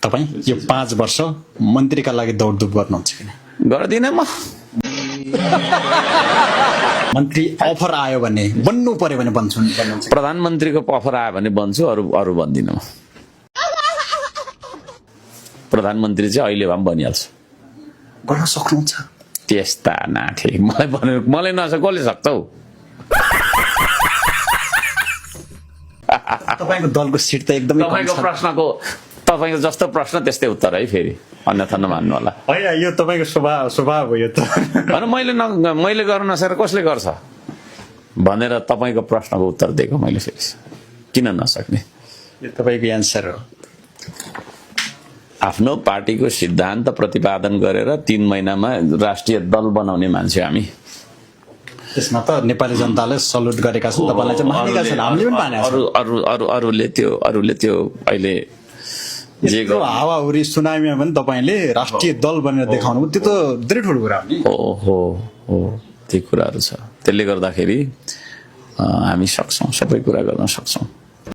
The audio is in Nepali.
तपाईँ यो 5 वर्ष मन्त्रीका लागि दौडधुप गर्नुहुन्छ कि गर्दिनँ म। मन्त्री अफर आयो भने बन्नु पर्यो भने बन्नुहुन्छ? प्रधानमन्त्रीको अफर आयो भने बन्छु, अरू बन्दिनँ म। प्रधानमन्त्री चाहिँ अहिले भए पनि बनिहाल्छु। गर्न सक्नुहुन्छ? त्यस्ता नाथे मलाई कसले सक्छ हौ? तपाईको दलको सिट त एकदमै तपाईँको जस्तो प्रश्न त्यस्तै उत्तर है, फेरि अन्यथा नमान्नु होला। होइन, यो तपाईँको स्वभाव हो यो त। होइन, मैले गर्न नसकेर कसले गर्छ भनेर तपाईँको प्रश्नको उत्तर दिएको मैले। फेरि किन नसक्ने? यो तपाईँको एन्सर हो। आफ्नो पार्टीको सिद्धान्त प्रतिपादन गरेर 3 महिनामा राष्ट्रिय दल बनाउने मान्छे हामी। त्यसमा त नेपाली जनताले सल्युट गरेका छन्, तपाईलाई चाहिँ मानेका छन्, हामीले पनि मानेका छौं। अरूले त्यो अहिले जे हावाहुरी सुनामीमा पनि तपाईले राष्ट्रिय दल बनेर देखाउनु, त्यो त धेरै ठुलो कुरा हो। हो त्यो कुराहरू छ। त्यसले गर्दाखेरि हामी सक्छौं, सबै कुरा गर्न सक्छौं।